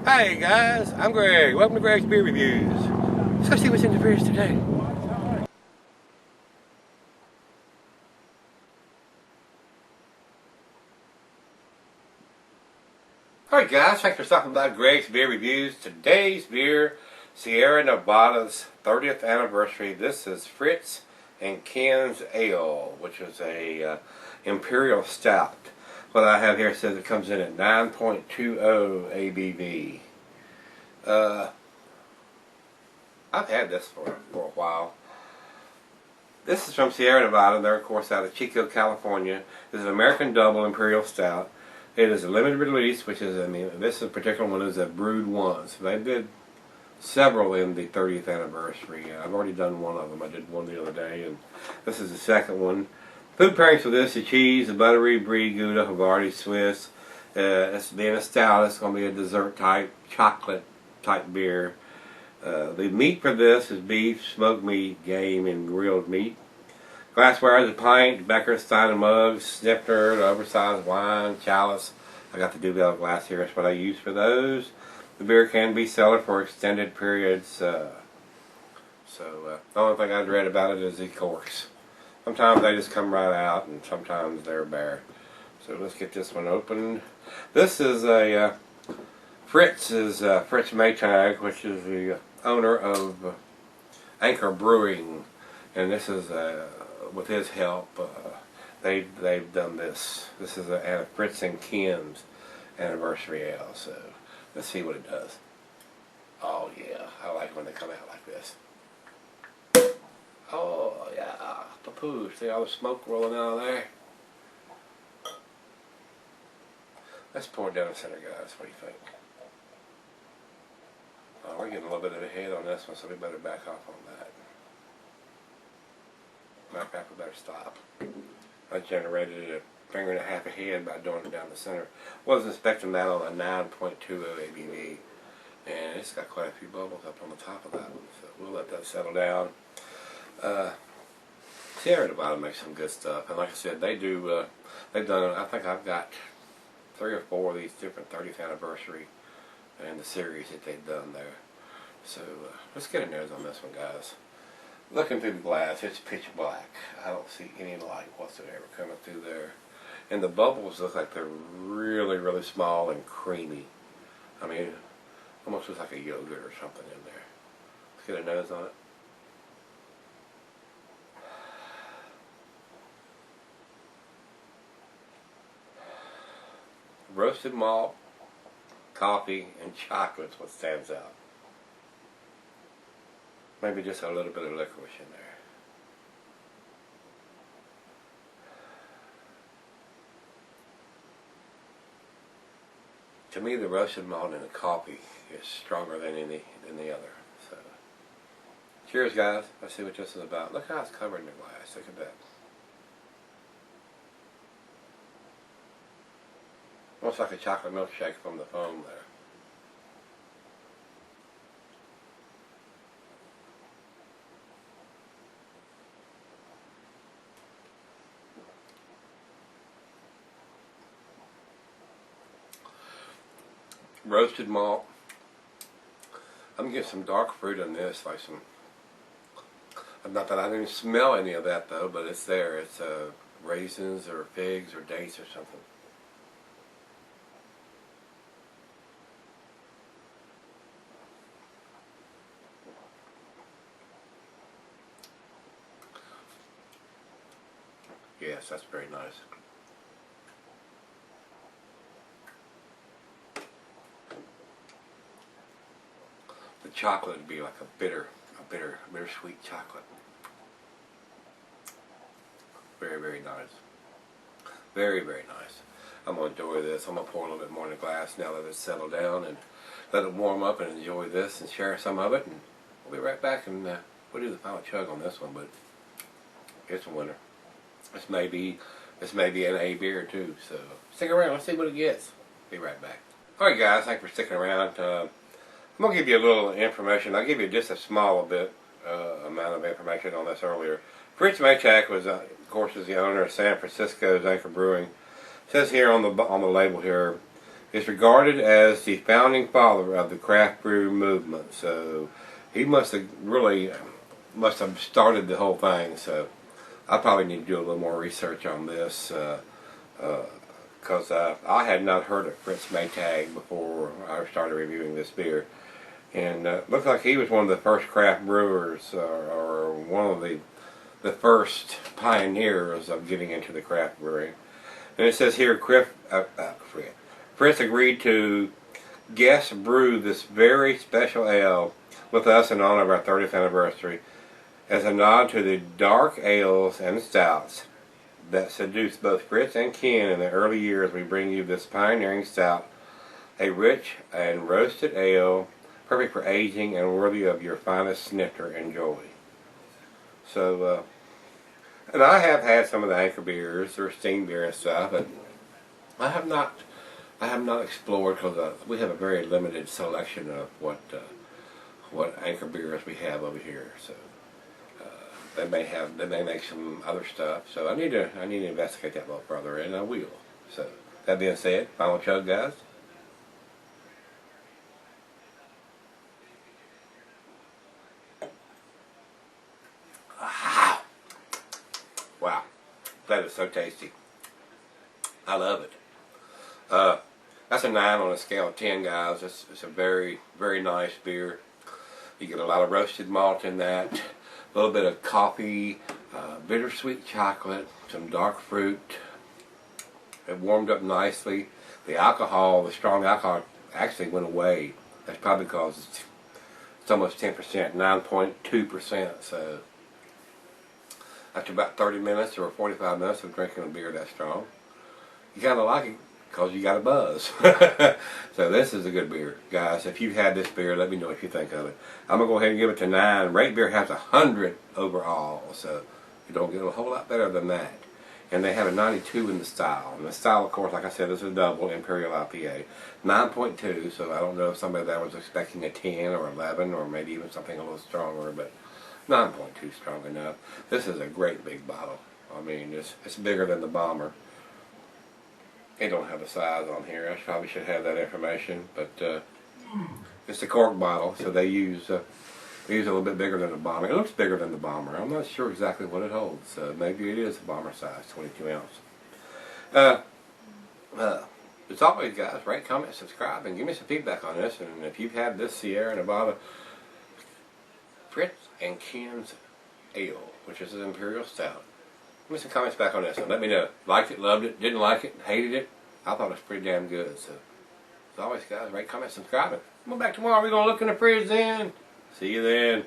Hey guys, I'm Greg. Welcome to Greg's Beer Reviews. Let's go see what's in the fridge today. Alright guys, thanks for stopping by Greg's Beer Reviews. Today's beer, Sierra Nevada's 30th anniversary. This is Fritz and Ken's Ale, which is a Imperial Stout. What I have here says it comes in at 9.20 ABV. I've had this for a while. This is from Sierra Nevada. They're of course out of Chico, California. This is an American Double Imperial Stout. It is a limited release, which is, this particular one is a brewed once. They did several in the 30th anniversary. I've already done one of them. I did one the other day, and this is the second one. Food pairings for this: the cheese, the buttery brie Gouda, Havarti Swiss. It's being a stout. It's going to be a dessert type, chocolate type beer. The meat for this is beef, smoked meat, game, and grilled meat. Glassware is a pint, Becker, Stein and mugs, snifter, oversized wine, chalice. I got the Duvel glass here. That's what I use for those. The beer can be cellared for extended periods. The only thing I've read about it is the corks. Sometimes they just come right out, and sometimes they're bare. So let's get this one opened. This is a Fritz Maytag, which is the owner of Anchor Brewing, and this is with his help. They've done this. This is a Fritz and Ken's Anniversary Ale. So let's see what it does. Oh yeah, I like when they come out like this. Oh yeah, the poo. See all the smoke rolling out of there? Let's pour it down the center, guys. What do you think? Oh, we're getting a little bit of a head on this one, so we better back off on that. Matter of fact, we better stop. I generated a finger and a half ahead by doing it down the center. Wasn't expecting that on a 9.20 ABV. And it's got quite a few bubbles up on the top of that one, so we'll let that settle down. Sierra Nevada makes some good stuff, and like I said, they've done, I think I've got 3 or 4 of these different 30th anniversary and the series that they've done there. So let's get a nose on this one, guys. Looking through the glass, it's pitch black. I don't see any light whatsoever coming through there. And the bubbles look like they're really, really small and creamy. I mean, almost looks like a yogurt or something in there. Let's get a nose on it. Roasted malt, coffee, and chocolate's what stands out. Maybe just a little bit of licorice in there. To me, the roasted malt and the coffee is stronger than the other. So, cheers, guys. Let's see what this is about. Look how it's covered in the glass. Look at that. Almost like a chocolate milkshake from the foam there. Roasted malt. I'm getting some dark fruit in this, like some. Not that I didn't smell any of that though, but it's there. It's raisins or figs or dates or something. Yes, that's very nice. The chocolate would be like a bittersweet chocolate. Very, very nice. Very, very nice. I'm going to enjoy this. I'm going to pour a little bit more in the glass now that it's settled down and let it warm up and enjoy this and share some of it. And we'll be right back and we'll do the final chug on this one, but it's a winner. This may be an A beer too, so stick around. Let's see what it gets. Be right back. Alright guys, thanks for sticking around. I'm going to give you a little information. I'll give you just a small amount of information on this earlier. Fritz Maytag was, of course, is the owner of San Francisco's Anchor Brewing. It says here on the label here, is regarded as the founding father of the craft brew movement. So he must have started the whole thing. So I probably need to do a little more research on this, because I had not heard of Fritz Maytag before I started reviewing this beer. And looks like he was one of the first craft brewers, or one of the first pioneers of getting into the craft brewing. And it says here, Fritz agreed to guest brew this very special ale with us in honor of our 30th anniversary, as a nod to the dark ales and stouts that seduced both Fritz and Ken in the early years. We bring you this pioneering stout, a rich and roasted ale, perfect for aging and worthy of your finest snifter and joy. So, and I have had some of the Anchor beers, or steam beer and stuff, but I have not explored, because we have a very limited selection of what Anchor beers we have over here. So they may make some other stuff. So I need to investigate that a little further, and I will. So that being said, final chug, guys. Wow, that is so tasty. I love it. That's a 9 on a scale of 10, guys. It's a very, very nice beer. You get a lot of roasted malt in that, a little bit of coffee, bittersweet chocolate, some dark fruit. It warmed up nicely. The alcohol, the strong alcohol, actually went away. That's probably because it's almost 10%, 9.2%. So after about 30 minutes or 45 minutes of drinking a beer that strong, you kind of like it because you got a buzz. So this is a good beer. Guys, if you've had this beer, let me know what you think of it. I'm going to go ahead and give it to 9. Rate Beer has 100 overall, so you don't get a whole lot better than that. And they have a 92 in the style. And the style, of course, like I said, is a double Imperial IPA. 9.2, so I don't know if somebody that was expecting a 10 or 11 or maybe even something a little stronger, but 9.2 strong enough. This is a great big bottle. I mean, it's bigger than the Bomber. They don't have the size on here. I probably should have that information, but it's a cork bottle, so they use a little bit bigger than the Bomber. It looks bigger than the Bomber. I'm not sure exactly what it holds. Maybe it is a Bomber size, 22 ounce. As always, guys, rate, comment, subscribe, and give me some feedback on this. And if you've had this Sierra Nevada Fritz and Ken's Ale, which is an Imperial Stout, give me some comments back on this and let me know. Liked it, loved it, didn't like it, hated it. I thought it was pretty damn good. So, as always, guys, rate, comment, subscribe. Come on back tomorrow. We're going to look in the fridge then. See you then.